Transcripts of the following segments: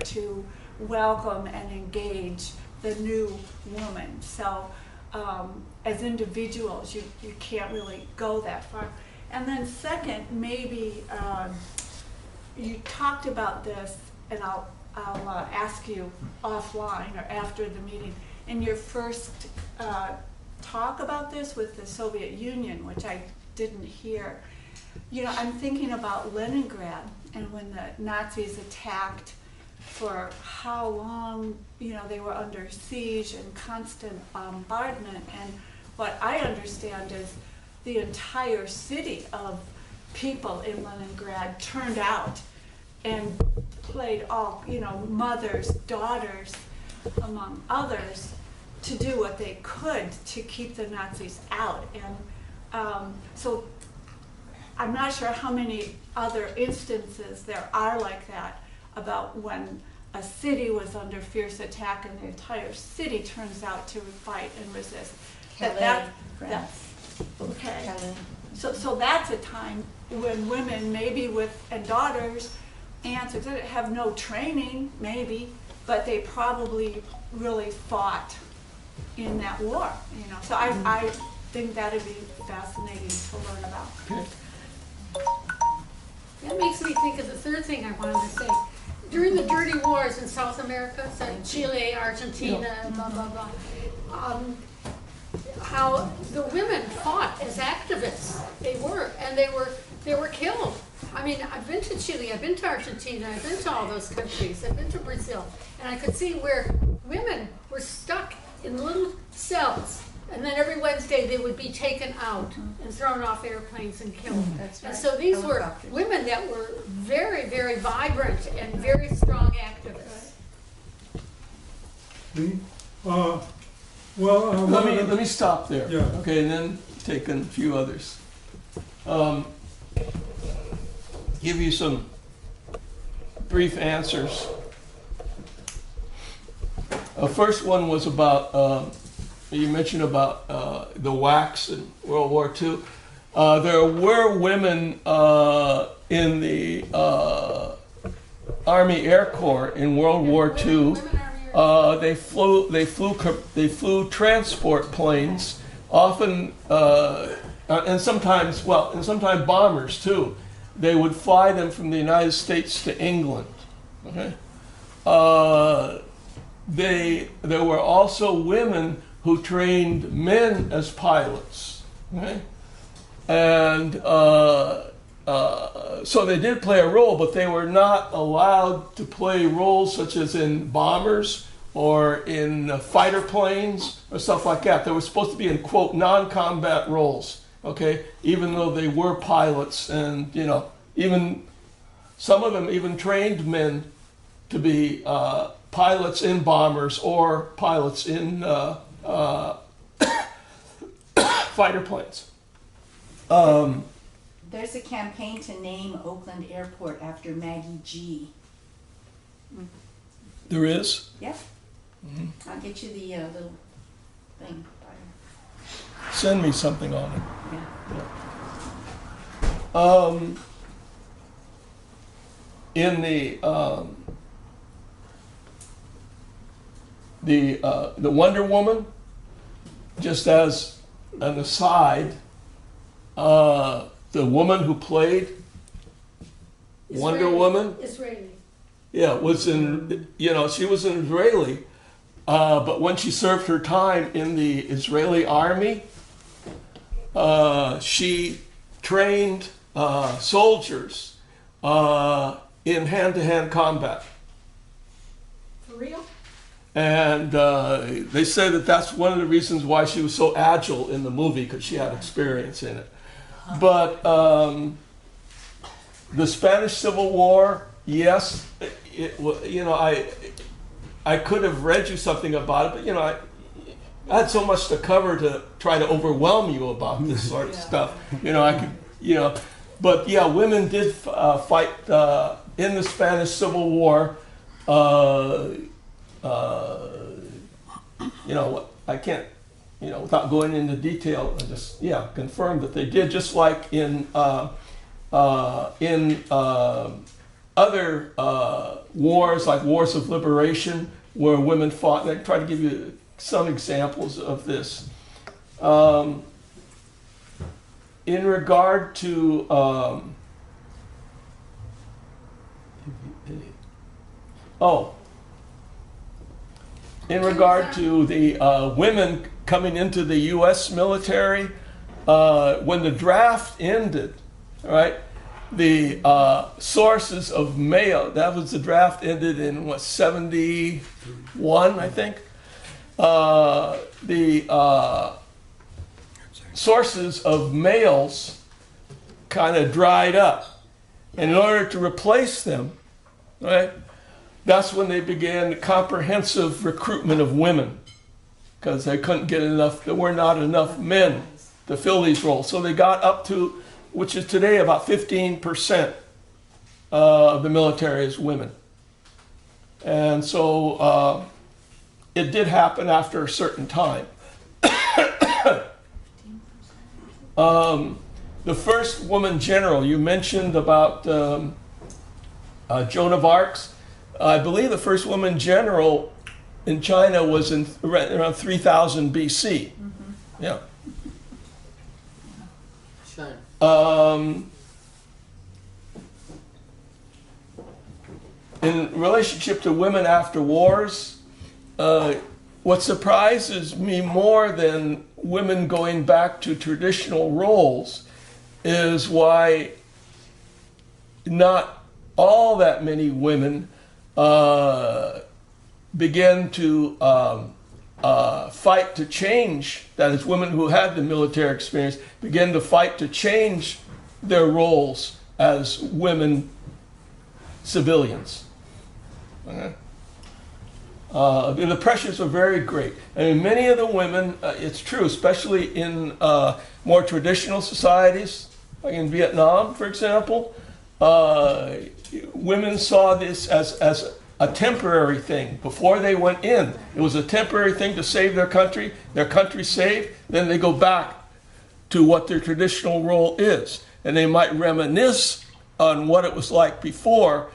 to welcome and engage the new woman. So as individuals, you can't really go that far. And then second, maybe you talked about this, and I'll ask you offline or after the meeting. In your first talk about this with the Soviet Union, which I didn't hear, you know, I'm thinking about Leningrad and when the Nazis attacked, for how long, you know, they were under siege and constant bombardment. And what I understand is the entire city of people in Leningrad turned out and played all, you know, mothers, daughters, among others, to do what they could to keep the Nazis out. And so I'm not sure how many other instances there are like that, about when a city was under fierce attack and the entire city turns out to fight and resist. Okay. So that's a time when women, maybe and daughters, aunts, etc., have no training, maybe, but they probably really fought in that war. You know, so I think that'd be fascinating to learn about. Okay. That makes me think of the third thing I wanted to say. During the dirty wars in South America, so Chile, Argentina, blah, blah, blah, how the women fought as activists. They were killed. I mean, I've been to Chile, I've been to Argentina, I've been to all those countries, I've been to Brazil, and I could see where women were stuck in little cells. And then every Wednesday they would be taken out and thrown off airplanes and killed. That's right. And so these were women that were very, very vibrant and very strong activists. Let me stop there. Yeah. Okay, and then take a few others. Give you some brief answers. First one was about, you mentioned about the WACs in World War II. There were women in the Army Air Corps in World War II. They flew transport planes, often, and sometimes bombers too. They would fly them from the United States to England. Okay. There were also women who trained men as pilots, okay? And so they did play a role, but they were not allowed to play roles such as in bombers or in fighter planes or stuff like that. They were supposed to be in, quote, non-combat roles, okay? Even though they were pilots, and, you know, even some of them even trained men to be pilots in bombers or pilots in fighter planes. There's a campaign to name Oakland Airport after Maggie G. There is? Yep. Mm-hmm. I'll get you the little thing. Send me something on it. Yeah. In the Wonder Woman, just as an aside, the woman who played Wonder Woman, Israeli. yeah, was she was an Israeli, but when she served her time in the Israeli army, she trained soldiers in hand-to-hand combat. For real? And they say that that's one of the reasons why she was so agile in the movie, because she had experience in it. But the Spanish Civil War, yes, I could have read you something about it, but I had so much to cover to try to overwhelm you about this sort of stuff. But yeah, women did fight in the Spanish Civil War. I can't, without going into detail, I just confirm that they did, just like in other wars, like wars of liberation, where women fought. And I try to give you some examples of this. In regard to in regard to the women coming into the U.S. military, when the draft ended, right? The sources of male, that was the draft ended in what, 71, I think. The sources of males kind of dried up. And in order to replace them, right, that's when they began the comprehensive recruitment of women, because they couldn't get enough, there were not enough men to fill these roles. So they got up to, which is today about 15% of the military is women. And so it did happen after a certain time. The first woman general, you mentioned about Joan of Arc. I believe the first woman general in China was in around 3000 BC. Mm-hmm. Yeah. Sure. In relationship to women after wars, what surprises me more than women going back to traditional roles is why not all that many women began to fight to change, that is, women who had the military experience, began to fight to change their roles as women civilians. Okay? The pressures are very great. And many of the women, it's true, especially in more traditional societies, like in Vietnam, for example, women saw this as a temporary thing. Before they went in, it was a temporary thing to save their country saved, then they go back to what their traditional role is. And they might reminisce on what it was like before,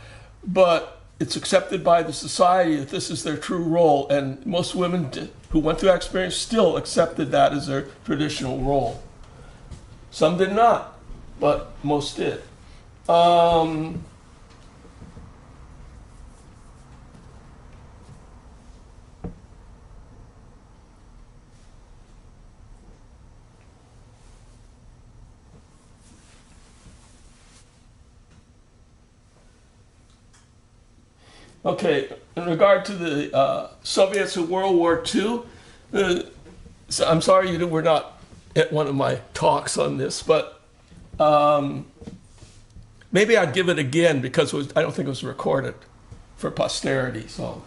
but it's accepted by the society that this is their true role, and most women who went through that experience still accepted that as their traditional role. Some did not, but most did. Okay, in regard to the Soviets in World War II, so I'm sorry you were not at one of my talks on this, but maybe I'd give it again because I don't think it was recorded for posterity. So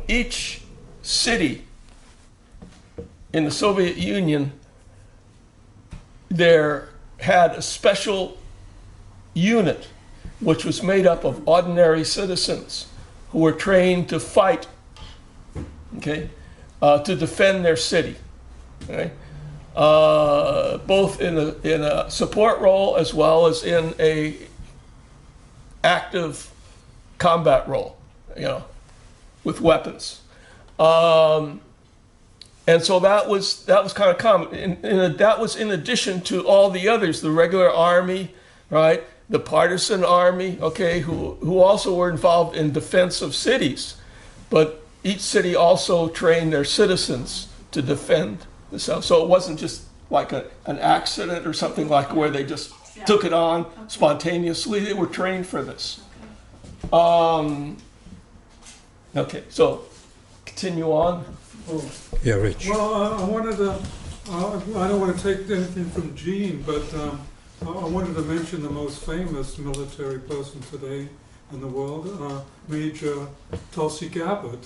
each city in the Soviet Union there had a special unit which was made up of ordinary citizens who were trained to fight, okay, to defend their city, okay? Both in a support role as well as in a active combat role, you know, with weapons. And so that was kind of common. That was in addition to all the others, the regular army, right? The partisan army, okay, who also were involved in defense of cities. But each city also trained their citizens to defend the self. So it wasn't just like an accident or something like where they just took it on spontaneously. They were trained for this. Okay, so continue on. Oh. Yeah, Rich. Well, I wanted to, I don't want to take anything from Jean, but I wanted to mention the most famous military person today in the world, Major Tulsi Gabbard.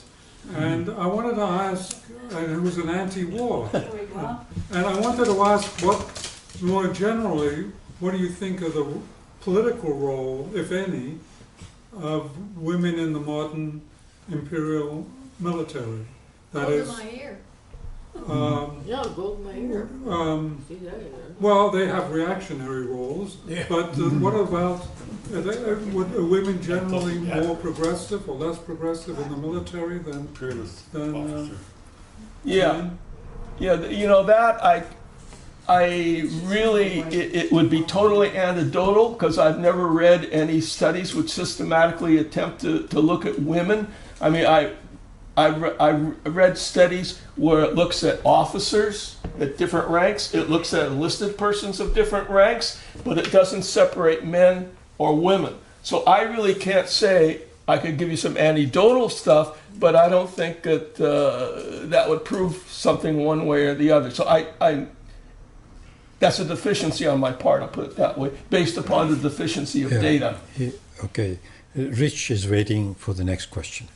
And I wanted to ask, and who was an anti-war, and I wanted to ask what, more generally, what do you think of the political role, if any, of women in the modern imperial military? That Over is, my ear. Yeah, gold mayor. See that in there. Well, they have reactionary roles, but what about, are women generally more progressive or less progressive in the military than Yeah, men? yeah. You know that I really it would be totally anecdotal because I've never read any studies which systematically attempt to look at women. I mean, I read studies where it looks at officers at different ranks. It looks at enlisted persons of different ranks, but it doesn't separate men or women. So I really can't say. I could give you some anecdotal stuff, but I don't think that that would prove something one way or the other. So that's a deficiency on my part, I'll put it that way, based upon the deficiency of data. Okay. Rich is waiting for the next question.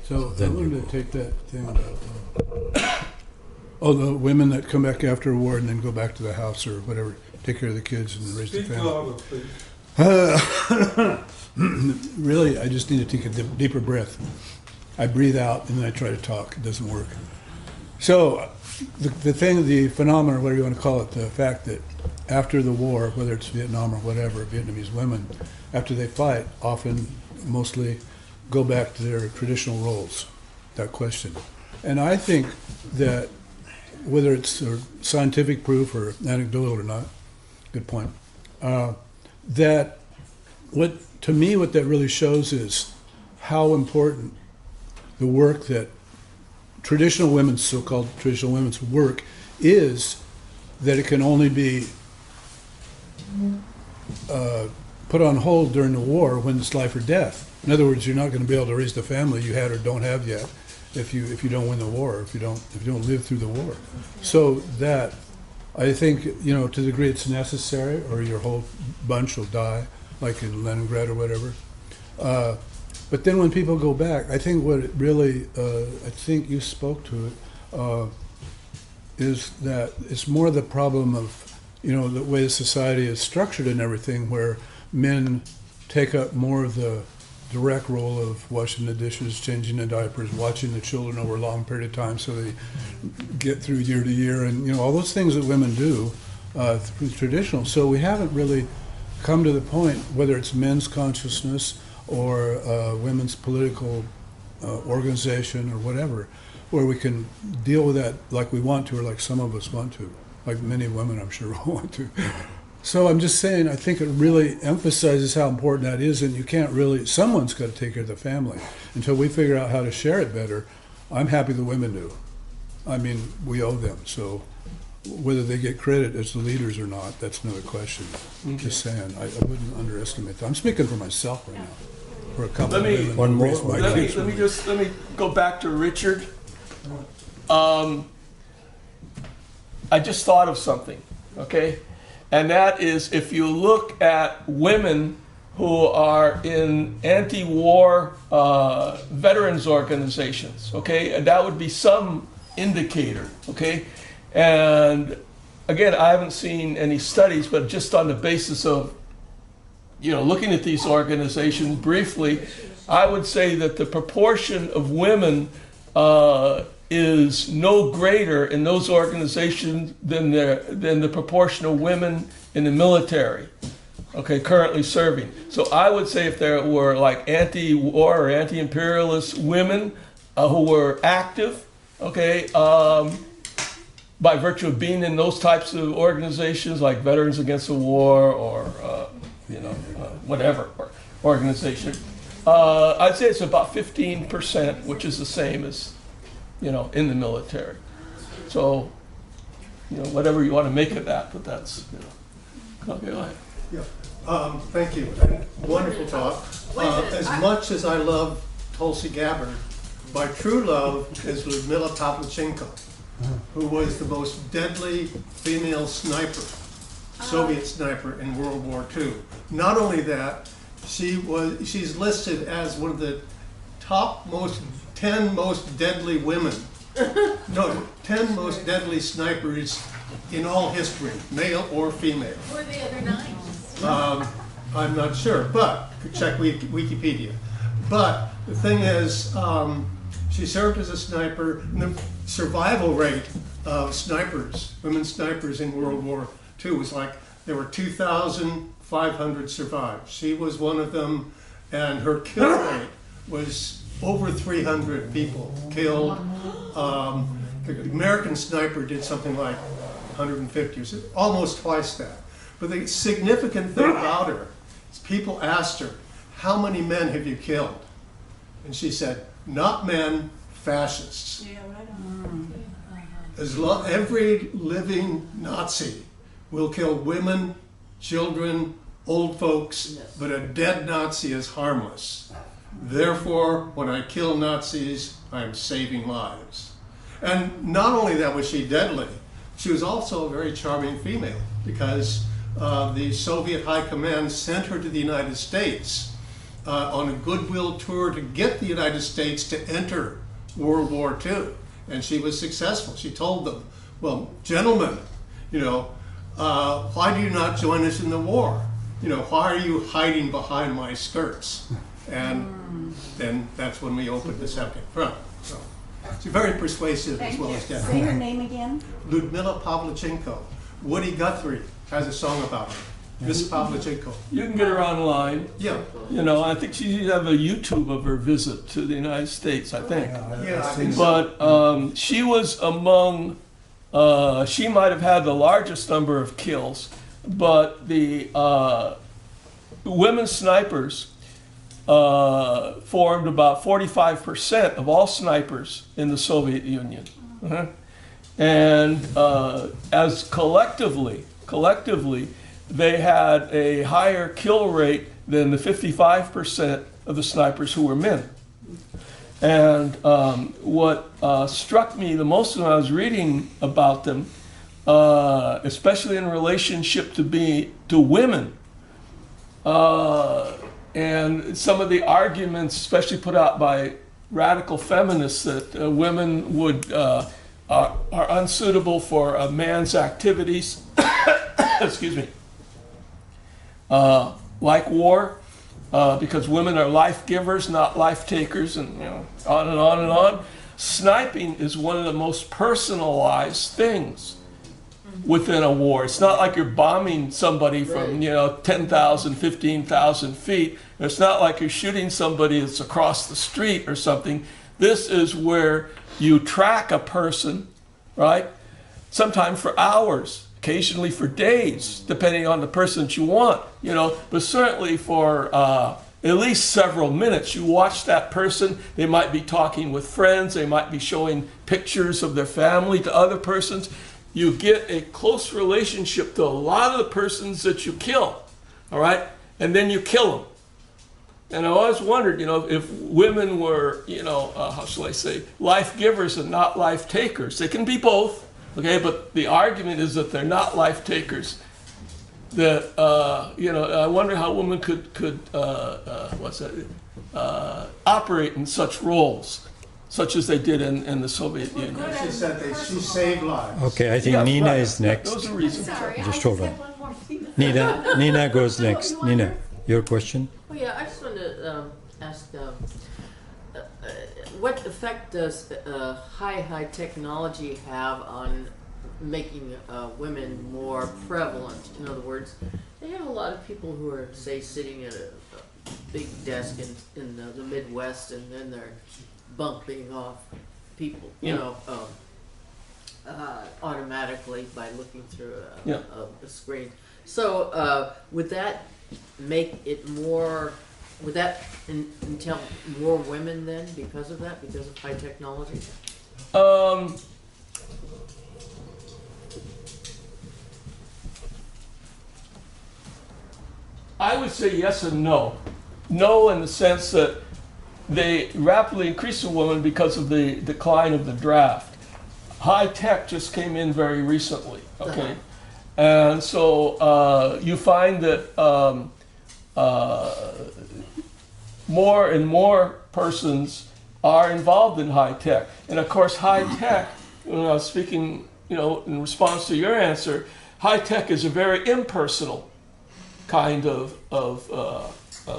So I Then wanted you to take that thing about the women that come back after a war and then go back to the house or whatever, take care of the kids and raise the Speak family. louder, please. Really, I just need to take a deeper breath. I breathe out and then I try to talk. It doesn't work. So the thing, the phenomenon, whatever you want to call it, the fact that after the war, whether it's Vietnam or whatever, Vietnamese women, after they fight, often, mostly, go back to their traditional roles, that question. And I think that whether it's scientific proof or anecdotal or not, good point, that to me what that really shows is how important the work that traditional women's, so-called traditional women's work is, that it can only be put on hold during the war when it's life or death. In other words, you're not going to be able to raise the family you had or don't have yet if you don't win the war, if you don't live through the war. So that, I think, to the degree it's necessary, or your whole bunch will die, like in Leningrad or whatever. But then when people go back, I think what it really, I think you spoke to it, is that it's more the problem of, the way the society is structured and everything, where men take up more of the direct role of washing the dishes, changing the diapers, watching the children over a long period of time so they get through year to year, and all those things that women do through traditional. So we haven't really come to the point, whether it's men's consciousness or women's political organization or whatever, where we can deal with that like we want to, or like some of us want to, like many women I'm sure want to. So I'm just saying, I think it really emphasizes how important that is, and you can't really, someone's got to take care of the family. Until we figure out how to share it better, I'm happy the women do. I mean, we owe them, so whether they get credit as the leaders or not, that's another question. Just saying, I wouldn't underestimate that. I'm speaking for myself right now. For a couple of women. One more. Let me go back to Richard. I just thought of something, okay? And that is, if you look at women who are in anti-war veterans organizations, okay, and that would be some indicator, okay? And again, I haven't seen any studies, but just on the basis of, looking at these organizations briefly, I would say that the proportion of women is no greater in those organizations than the proportion of women in the military, okay, currently serving. So I would say if there were like anti-war or anti-imperialist women who were active, okay, by virtue of being in those types of organizations like Veterans Against the War or whatever organization, I'd say it's about 15%, which is the same as in the military. So, whatever you want to make of that, but that's, okay, go ahead. Yeah. Thank you. Wonderful talk. As much as I love Tulsi Gabbard, my true love is Ludmila Pavlichenko, who was the most deadly female sniper, Soviet sniper in World War II. Not only that, she's listed as one of the top 10 most deadly women. No, 10 most deadly snipers in all history, male or female. Who are the other 9? I'm not sure, but check Wikipedia. But the thing is, She served as a sniper, and the survival rate of snipers, women snipers in World War II was like, there were 2,500 survived. She was one of them, and her kill rate was over 300 people killed. The American sniper did something like 150, so almost twice that. But the significant thing about her is people asked her, how many men have you killed? And she said, not men, fascists. Yeah, right on. Every living Nazi will kill women, children, old folks, but a dead Nazi is harmless. Therefore, when I kill Nazis, I am saving lives. And not only that was she deadly, she was also a very charming female, because the Soviet High Command sent her to the United States on a goodwill tour to get the United States to enter World War II. And she was successful. She told them, well, gentlemen, why do you not join us in the war? Why are you hiding behind my skirts? And then that's when we opened the second front. So she's very persuasive as well as Say deadly. her name again. Ludmila Pavlichenko. Woody Guthrie has a song about her. Miss Pavlichenko. You can get her online. Yeah. I think she have a YouTube of her visit to the United States, I think. Yeah, I think so. But she was among, she might have had the largest number of kills, but the women snipers formed about 45% of all snipers in the Soviet Union. And as collectively, they had a higher kill rate than the 55% of the snipers who were men. And what struck me the most when I was reading about them, especially in relationship to women, and some of the arguments, especially put out by radical feminists, that women are unsuitable for a man's activities. Excuse me. Like war, because women are life givers, not life takers, and on and on and on. Sniping is one of the most personalized things within a war. It's not like you're bombing somebody from 10,000, 15,000 feet. It's not like you're shooting somebody that's across the street or something. This is where you track a person, right? Sometimes for hours, occasionally for days, depending on the person that you want, but certainly for at least several minutes. You watch that person, they might be talking with friends, they might be showing pictures of their family to other persons. You get a close relationship to a lot of the persons that you kill, all right? And then you kill them. And I always wondered, if women were, how shall I say, life givers and not life takers. They can be both. Okay, but the argument is that they're not life takers. That I wonder how women could operate in such roles, such as they did in the Soviet Union. She said she saved lives. Okay, I think Yeah, Nina right. is next. Those are reasons. Sorry, Just I hold just on. have one more thing. Nina goes next. you wanna Nina, hear? your question? Well, yeah, I just wanted to ask, what effect does high technology have on making women more prevalent? In other words, they have a lot of people who are, say, sitting at a big desk in the Midwest, and then they're bumping off people, automatically by looking through a screen. So would that make it more? Would that entail more women then because of that, because of high technology? I would say yes and no. No, in the sense that they rapidly increase in women because of the decline of the draft. High tech just came in very recently, okay? And so you find that more and more persons are involved in high tech. And of course, high tech, when I was speaking, in response to your answer, high tech is a very impersonal kind of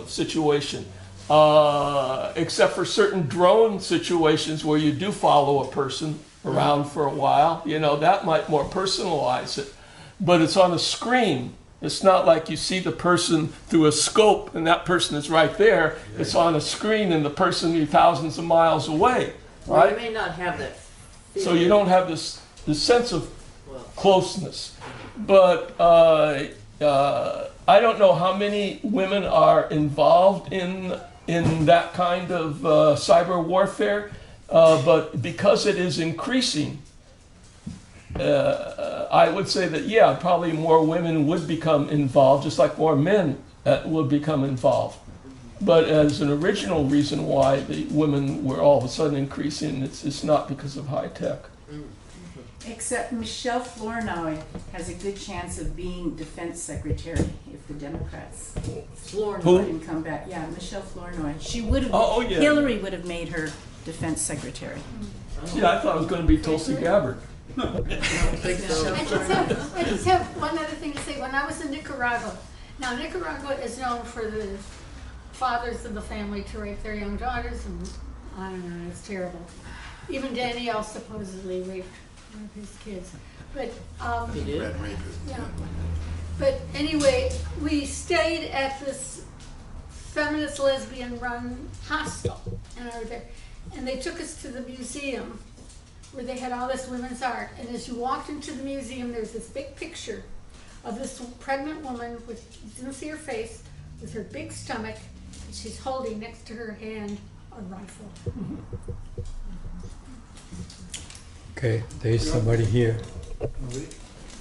situation. except for certain drone situations where you do follow a person around for a while. You know, that might more personalize it. But it's on a screen. It's not like you see the person through a scope and that person is right there. It's on a screen and the person is thousands of miles away, Well, you right? may not have that So you don't have this sense of well, closeness. But I don't know how many women are involved in that kind of cyber warfare, but because it is increasing, I would say that, yeah, probably more women would become involved, just like more men would become involved. But as an original reason why the women were all of a sudden increasing, it's not because of high tech. Except Michelle Flournoy has a good chance of being defense secretary if the Democrats Who? can come back. Yeah, Michelle Flournoy. She would have. Oh, yeah. Hillary would have made her defense secretary. Yeah, I thought it was going to be Tulsi Gabbard. I just have one other thing to say. When I was in Nicaragua, now Nicaragua is known for the fathers of the family to rape their young daughters, and I don't know, it's terrible. Even Danielle supposedly raped one of his kids. But you did? yeah. But anyway, we stayed at this feminist lesbian run hostel, and I was there. And they took us to the museum where they had all this women's art. And as you walked into the museum, there's this big picture of this pregnant woman with, you didn't see her face, with her big stomach, and she's holding next to her hand a rifle. Okay, there's somebody here.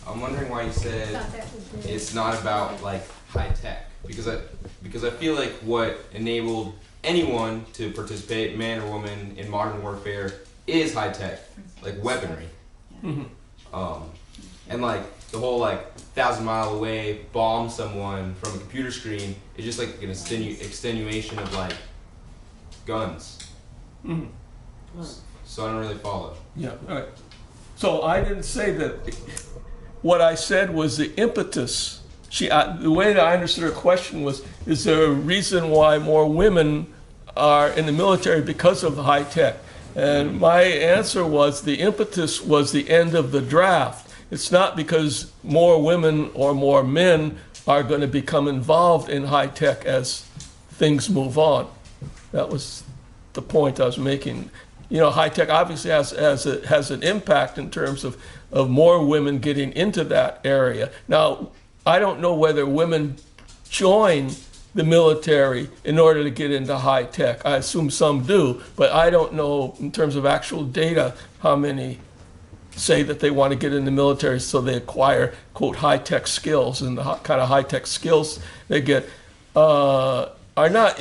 I'm wondering why you said Thought that was good. it's not about like high tech, because I feel like what enabled anyone to participate, man or woman, in modern warfare is high tech, like weaponry. And like the whole like 1,000-mile away bomb someone from a computer screen is just like an extenuation of like guns. So I don't really follow. Yeah, all right. So I didn't say that. What I said was the impetus. The way that I understood her question was, is there a reason why more women are in the military because of high tech? And my answer was the impetus was the end of the draft. It's not because more women or more men are going to become involved in high tech as things move on. That was the point I was making. You know, high tech obviously has an impact in terms of more women getting into that area. Now, I don't know whether women join the military in order to get into high tech. I assume some do, but I don't know in terms of actual data how many say that they want to get in the military so they acquire, quote, high tech skills, and the kind of high tech skills they get are not,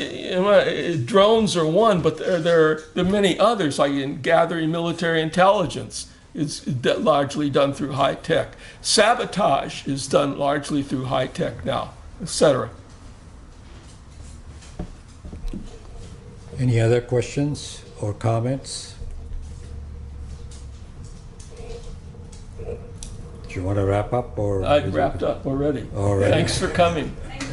drones are one, but there are many others, like in gathering military intelligence. It's largely done through high tech. Sabotage is done largely through high tech now, etc. Any other questions or comments? Do you want to wrap up or? I wrapped up already. All right. Thanks for coming. Thank